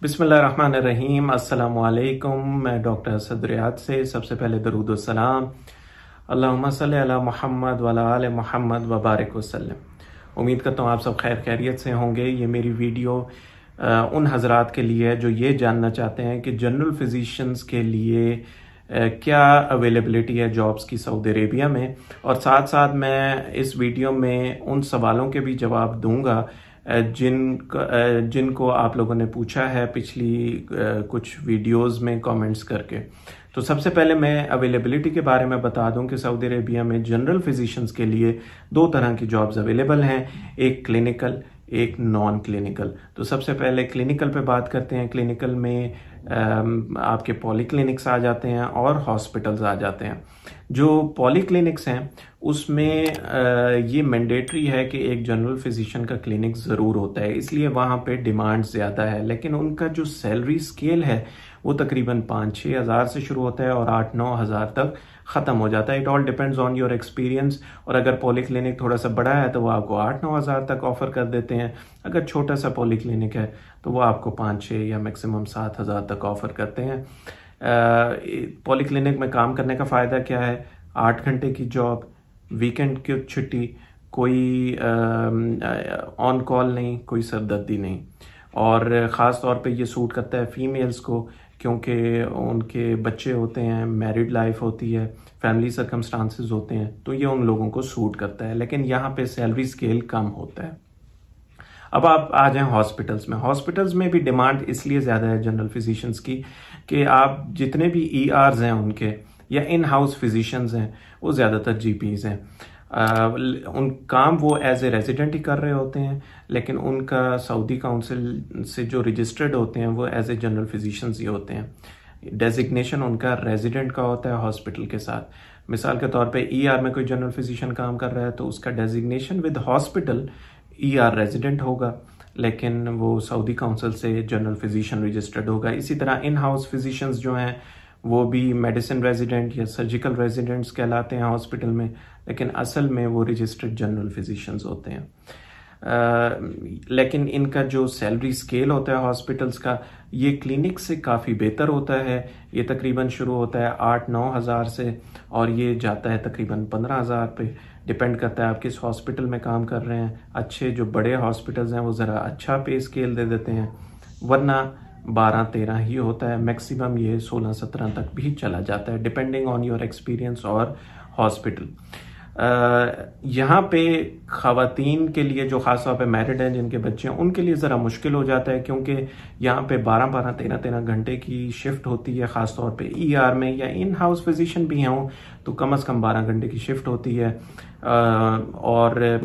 बिस्मिल्लाहिर्रहमानिर्रहीम। अस्सलामुअलैकुम। मैं डॉक्टर असद रियाद से सबसे पहले दरूद सलाम अल्लाहुम्मा सल्ली अला मुहम्मद व अला आले मुहम्मद व बारिक वसल्लम। उम्मीद करता हूँ आप सब खैर खैरियत से होंगे। ये मेरी वीडियो उन हजरात के लिए है जो ये जानना चाहते हैं कि जनरल फिजिशियंस के लिए क्या अवेलेबिलिटी है जॉब्स की सऊदी अरेबिया में, और साथ साथ मैं इस वीडियो में उन सवालों के भी जवाब दूंगा जिनको आप लोगों ने पूछा है पिछली कुछ वीडियोस में कमेंट्स करके। तो सबसे पहले मैं अवेलेबिलिटी के बारे में बता दूं कि सऊदी अरेबिया में जनरल फिजिशियंस के लिए दो तरह की जॉब्स अवेलेबल हैं, एक क्लिनिकल, एक नॉन क्लिनिकल। तो सबसे पहले क्लिनिकल पे बात करते हैं। क्लिनिकल में आपके पॉलीक्लिनिक्स आ जाते हैं और हॉस्पिटल्स आ जाते हैं। जो पॉलीक्लिनिक्स हैं उसमें ये मैंडेटरी है कि एक जनरल फिजिशियन का क्लिनिक ज़रूर होता है, इसलिए वहाँ पे डिमांड ज़्यादा है। लेकिन उनका जो सैलरी स्केल है वो तकरीबन 5-6 हज़ार से शुरू होता है और 8-9 हज़ार तक ख़त्म हो जाता है। It all depends on your experience. और अगर पॉलीक्लिनिक थोड़ा सा बड़ा है तो वो आपको 8-9 हज़ार तक ऑफर कर देते हैं। अगर छोटा सा पॉलीक्लिनिक है तो वो आपको 5-6 या मैक्सिमम 7 हज़ार तक ऑफर करते हैं। पॉलीक्लिनिक में काम करने का फ़ायदा क्या है? 8 घंटे की जॉब, वीकेंड की छुट्टी, कोई ऑन कॉल नहीं, कोई सरदर्दी नहीं। और ख़ास तौर पे ये सूट करता है फीमेल्स को, क्योंकि उनके बच्चे होते हैं, मैरिड लाइफ होती है, फैमिली सर्कमस्टांसेस होते हैं, तो ये उन लोगों को सूट करता है। लेकिन यहाँ पे सैलरी स्केल कम होता है। अब आप आ जाएं हॉस्पिटल्स में। हॉस्पिटल्स में भी डिमांड इसलिए ज़्यादा है जनरल फिजिशियंस की कि आप जितने भी ईआरस हैं उनके या इन हाउस फिजिशियंस हैं वो ज़्यादातर जीपीज हैं। उन काम वो एज ए रेजिडेंट ही कर रहे होते हैं, लेकिन उनका सऊदी काउंसिल से जो रजिस्टर्ड होते हैं वो एज ए जनरल फिजिशियंस ही होते हैं। डेजिग्नेशन उनका रेजिडेंट का होता है हॉस्पिटल के साथ। मिसाल के तौर पे ईआर में कोई जनरल फिजिशियन काम कर रहा है तो उसका designation with hospital ER resident होगा, लेकिन वो सऊदी काउंसिल से जनरल फिजिशियन रजिस्टर्ड होगा। इसी तरह इन हाउस फिजिशियंस जो हैं वो भी मेडिसिन रेजिडेंट या सर्जिकल रेजिडेंट्स कहलाते हैं हॉस्पिटल में, लेकिन असल में वो रजिस्टर्ड जनरल फिजिशियंस होते हैं। लेकिन इनका जो सैलरी स्केल होता है हॉस्पिटल्स का, ये क्लिनिक से काफ़ी बेहतर होता है। ये तकरीबन शुरू होता है 8-9 हज़ार से और ये जाता है तकरीबन 15 हज़ार पे। डिपेंड करता है आप किस हॉस्पिटल में काम कर रहे हैं। अच्छे जो बड़े हॉस्पिटल्स हैं वो ज़रा अच्छा पे स्केल दे देते हैं, वरना 12-13 ही होता है। मैक्सिमम ये 16-17 तक भी चला जाता है, डिपेंडिंग ऑन योर एक्सपीरियंस और हॉस्पिटल। यहाँ पे ख़वातीन के लिए जो ख़ास तौर पे मैरिड हैं, जिनके बच्चे हैं, उनके लिए ज़रा मुश्किल हो जाता है, क्योंकि यहाँ पे 12-12, 13-13 घंटे की शिफ्ट होती है। ख़ास तौर पे ईआर में या इन हाउस फिजिशियन भी हों तो कम से कम 12 घंटे की शिफ्ट होती है। और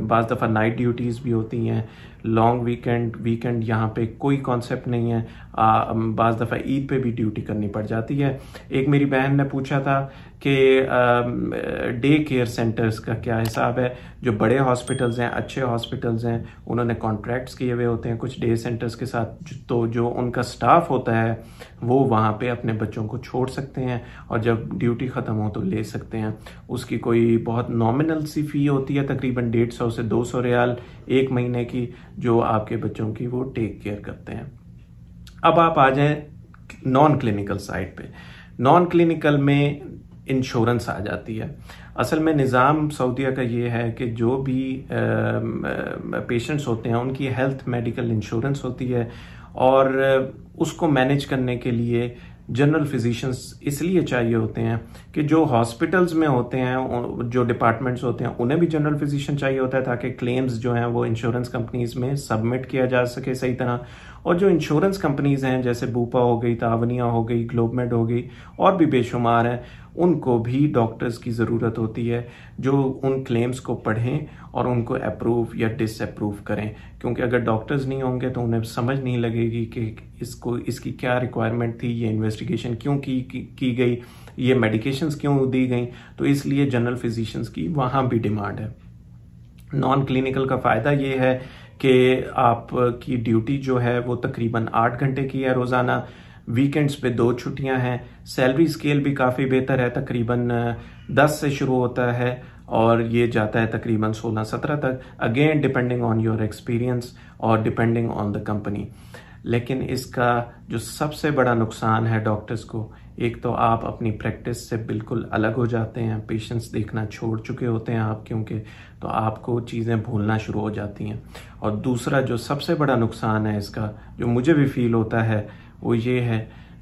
बाज़ दफ़ा नाइट ड्यूटीज़ भी होती हैं। लॉन्ग वीकेंड यहाँ पे कोई कॉन्सेप्ट नहीं है। बाज़ दफ़ा ईद पे भी ड्यूटी करनी पड़ जाती है। एक मेरी बहन ने पूछा था कि डे केयर सेंटर्स का क्या हिसाब है। जो बड़े हॉस्पिटल्स हैं, अच्छे हॉस्पिटल्स हैं, उन्होंने कॉन्ट्रैक्ट्स किए हुए होते हैं कुछ डे सेंटर्स के साथ, तो जो उनका स्टाफ होता है वो वहाँ पे अपने बच्चों को छोड़ सकते हैं और जब ड्यूटी ख़त्म हो तो ले सकते हैं। उसकी कोई बहुत नॉमिनल सी फ़ी होती है, तकरीबन 150 से 200 रियाल एक महीने की, जो आपके बच्चों की वो टेक केयर करते हैं। अब आप आ जाएं नॉन क्लिनिकल साइड पे। नॉन क्लिनिकल में इंश्योरेंस आ जाती है। असल में निज़ाम सऊदीया का ये है कि जो भी पेशेंट्स होते हैं उनकी हेल्थ मेडिकल इंश्योरेंस होती है, और उसको मैनेज करने के लिए जनरल फिजिशियंस इसलिए चाहिए होते हैं कि जो हॉस्पिटल्स में होते हैं, जो डिपार्टमेंट्स होते हैं, उन्हें भी जनरल फिजिशियन चाहिए होता है ताकि क्लेम्स जो हैं वो इंश्योरेंस कंपनीज में सबमिट किया जा सके सही तरह। और जो इंश्योरेंस कंपनीज हैं जैसे बूपा हो गई, तावनिया हो गई, ग्लोबमेड हो गई, और भी बेशुमार हैं, उनको भी डॉक्टर्स की ज़रूरत होती है जो उन क्लेम्स को पढ़ें और उनको अप्रूव या डिसअप्रूव करें। क्योंकि अगर डॉक्टर्स नहीं होंगे तो उन्हें समझ नहीं लगेगी कि इसकी क्या रिक्वायरमेंट थी, ये इन्वेस्टिगेशन क्यों की गई, ये मेडिकेशंस क्यों दी गई। तो इसलिए जनरल फिजिशियंस की वहाँ भी डिमांड है। नॉन क्लिनिकल का फ़ायदा ये है कि आपकी ड्यूटी जो है वो तकरीबन 8 घंटे की है रोज़ाना। वीकेंड्स पे 2 छुट्टियां हैं। सैलरी स्केल भी काफ़ी बेहतर है, तकरीबन 10 से शुरू होता है और ये जाता है तकरीबन 16-17 तक, again depending on your experience और डिपेंडिंग ऑन द कंपनी। लेकिन इसका जो सबसे बड़ा नुकसान है डॉक्टर्स को, एक तो आप अपनी प्रैक्टिस से बिल्कुल अलग हो जाते हैं, पेशेंट्स देखना छोड़ चुके होते हैं आप, क्योंकि तो आपको चीज़ें भूलना शुरू हो जाती हैं। और दूसरा जो सबसे बड़ा नुकसान है इसका, जो मुझे भी फील होता है, वो ये है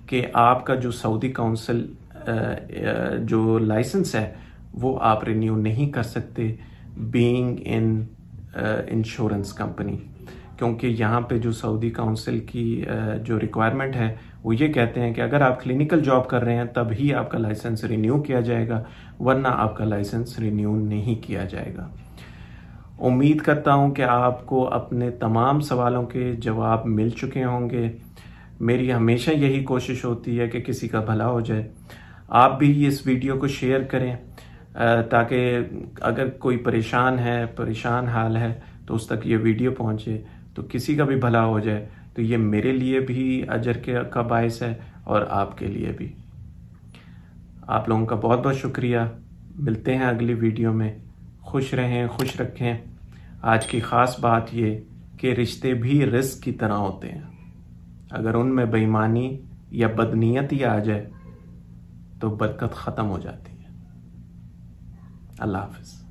कि आपका जो सऊदी काउंसिल जो लाइसेंस है वो आप रिन्यू नहीं कर सकते बीइंग इन इंश्योरेंस कंपनी, क्योंकि यहाँ पे जो सऊदी काउंसिल की जो रिक्वायरमेंट है वो ये कहते हैं कि अगर आप क्लिनिकल जॉब कर रहे हैं तभी आपका लाइसेंस रिन्यू किया जाएगा, वरना आपका लाइसेंस रिन्यू नहीं किया जाएगा। उम्मीद करता हूँ कि आपको अपने तमाम सवालों के जवाब मिल चुके होंगे। मेरी हमेशा यही कोशिश होती है कि किसी का भला हो जाए। आप भी इस वीडियो को शेयर करें ताकि अगर कोई परेशान हाल है तो उस तक ये वीडियो पहुंचे, तो किसी का भी भला हो जाए, तो ये मेरे लिए भी अजर का बायस है और आपके लिए भी। आप लोगों का बहुत बहुत शुक्रिया। मिलते हैं अगली वीडियो में। खुश रहें, खुश रखें। आज की ख़ास बात ये कि रिश्ते भी रिस्क की तरह होते हैं, अगर उनमें बेईमानी या बदनीयती आ जाए तो बरकत ख़त्म हो जाती है। अल्लाह हाफ़िज़।